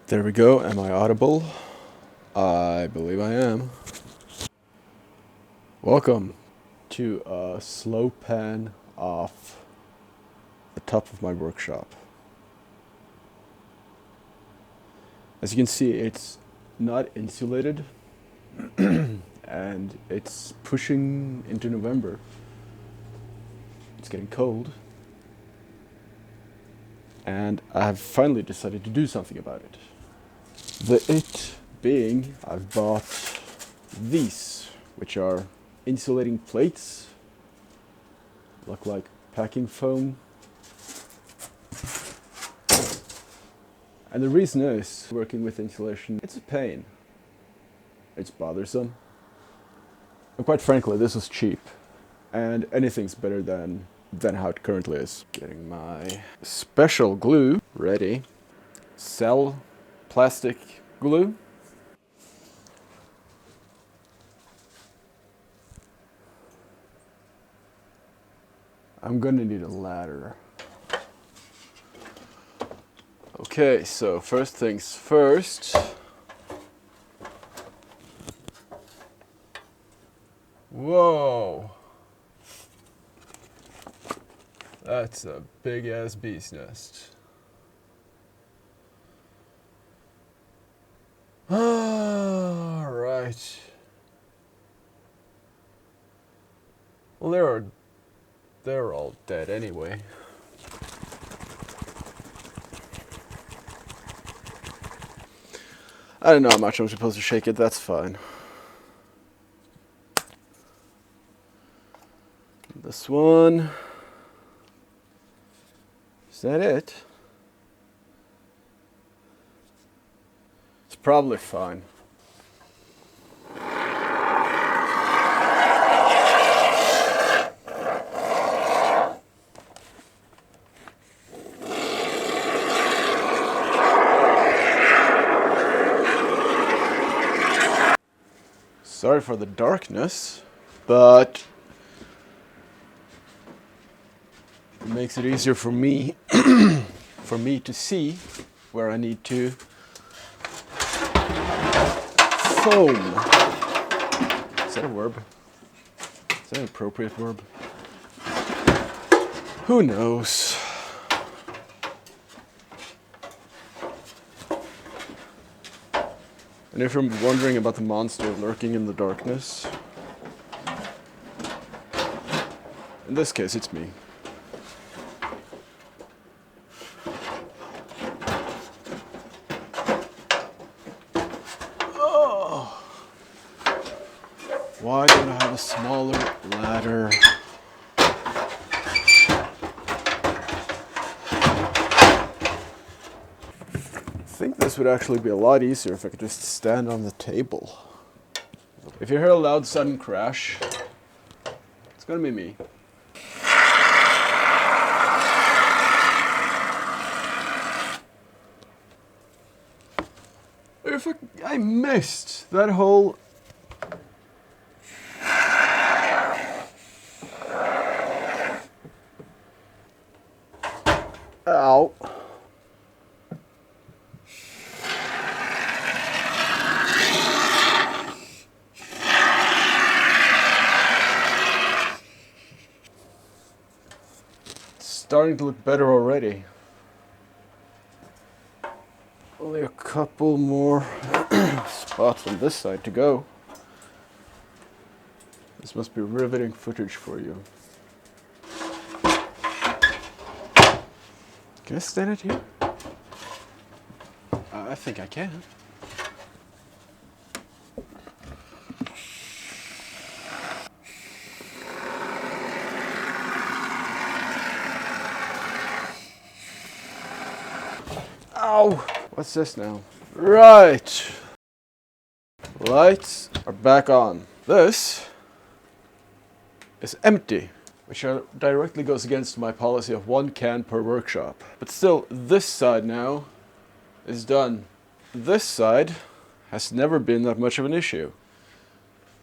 There we go. Am I audible? I believe I am. Welcome to a slow pan off the top of my workshop. As you can see, it's not insulated and it's pushing into November. It's getting cold. And I've finally decided to do something about it. The it being, I've bought these, which are insulating plates. Look like packing foam. And the reason is, working with insulation, it's a pain. It's bothersome. And quite frankly, this is cheap. And anything's better than how it currently is. Getting my special glue ready. Cell plastic glue. I'm gonna need a ladder. Okay, so first things first. Whoa! That's a big ass bee's nest. Alright. Well, they're all dead anyway. I don't know how much I'm supposed to shake it, that's fine. This one. Is that it? It's probably fine. Sorry for the darkness, but it makes it easier for me to see where I need to foam. Is that a verb? Is that an appropriate verb? Who knows? And if you're wondering about the monster lurking in the darkness, in this case, it's me. Oh. Why don't I have a smaller ladder? I think this would actually be a lot easier if I could just stand on the table. If you hear a loud sudden crash, it's gonna be me. If I missed that whole... Ow. Starting to look better already. Only a couple more spots on this side to go. This must be riveting footage for you. Can I stand it here? I think I can. Ow! What's this now? Right! Lights are back on. This is empty, which directly goes against my policy of 1 can per workshop. But still, this side now is done. This side has never been that much of an issue.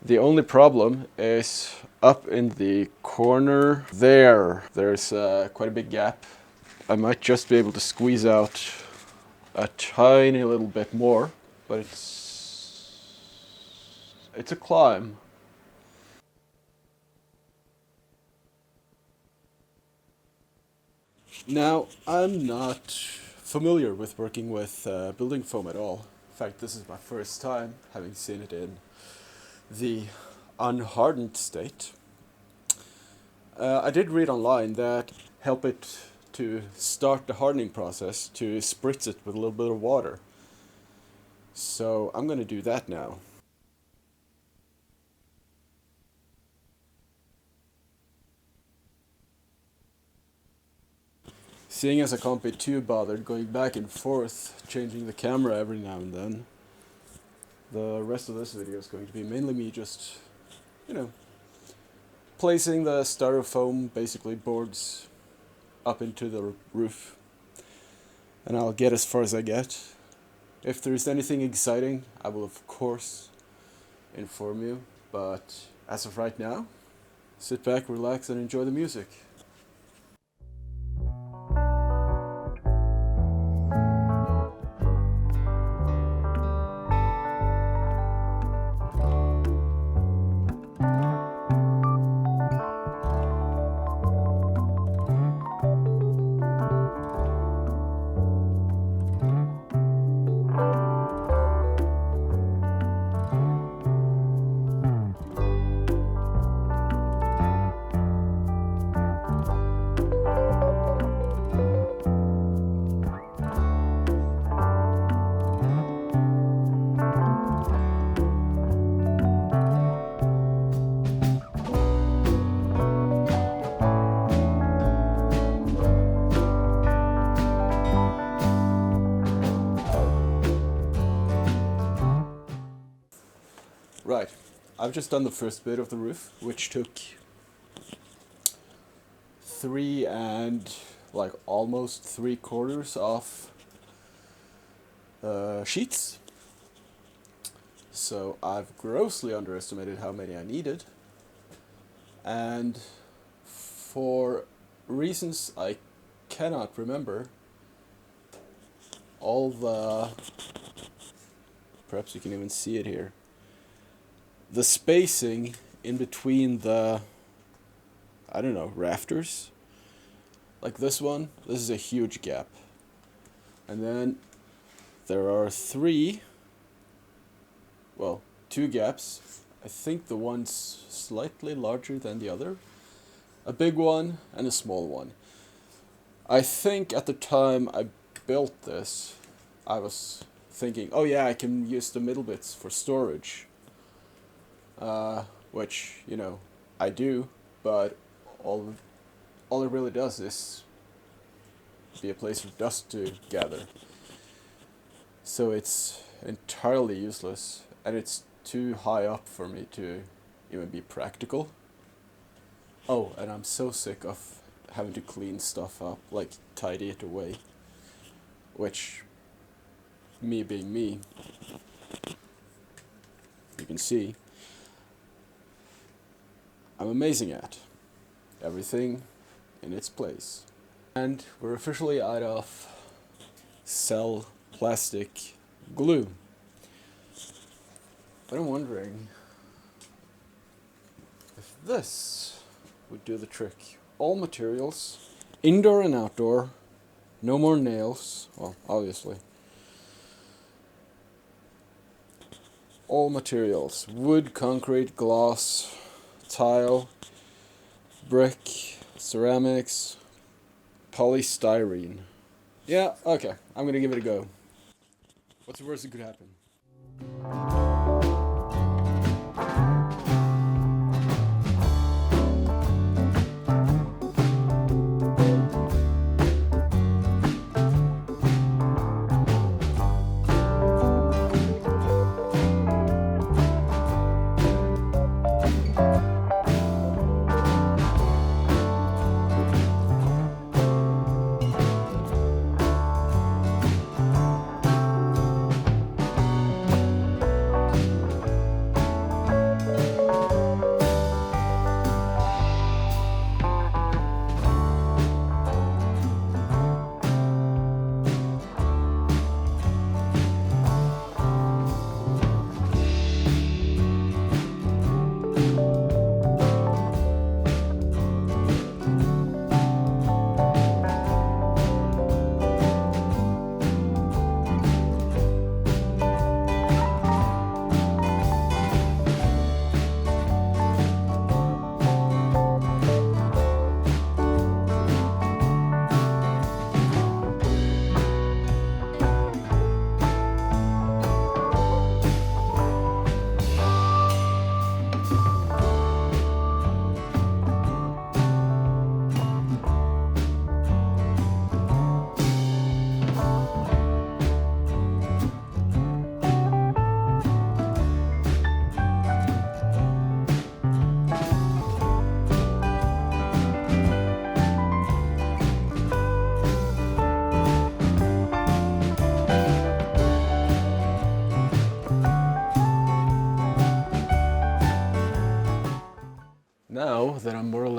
The only problem is up in the corner there. There's quite a big gap. I might just be able to squeeze out a tiny little bit more, but it's a climb. Now, I'm not familiar with working with building foam at all. In fact, this is my first time having seen it in the unhardened state. I did read online that help it to start the hardening process to spritz it with a little bit of water. So I'm going to do that now. Seeing as I can't be too bothered going back and forth, changing the camera every now and then, the rest of this video is going to be mainly me just, placing the styrofoam, basically boards, up into the roof. And I'll get as far as I get. If there's anything exciting, I will of course inform you. But as of right now, sit back, relax, and enjoy the music. Right, I've just done the first bit of the roof, which took 3 and almost 3/4 off sheets. So I've grossly underestimated how many I needed, and for reasons I cannot remember, all the, perhaps you can even see it here, the spacing in between the, rafters, like this one, this is a huge gap. And then there are 2 gaps. I think the one's slightly larger than the other. A big one and a small one. I think at the time I built this, I was thinking, oh yeah, I can use the middle bits for storage. Which, I do, but all it really does is be a place for dust to gather. So it's entirely useless, and it's too high up for me to even be practical. Oh, and I'm so sick of having to clean stuff up, tidy it away. Which, me being me, you can see, I'm amazing at. Everything in its place. And we're officially out of cell plastic glue. But I'm wondering if this would do the trick. All materials, indoor and outdoor, no more nails, well, obviously. All materials, wood, concrete, glass, tile, brick, ceramics, polystyrene. Yeah, okay, I'm gonna give it a go. What's the worst that could happen?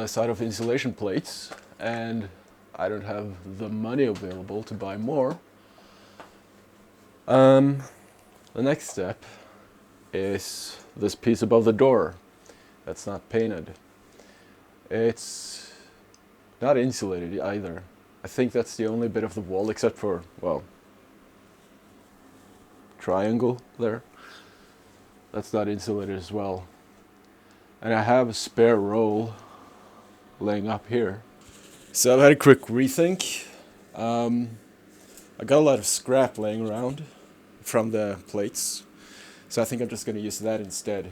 side of insulation plates, and I don't have the money available to buy more. The next step is this piece above the door that's not painted. It's not insulated either. I think that's the only bit of the wall except for, well, triangle there. That's not insulated as well. And I have a spare roll laying up here. So I've had a quick rethink. I got a lot of scrap laying around from the plates, so I think I'm just going to use that instead.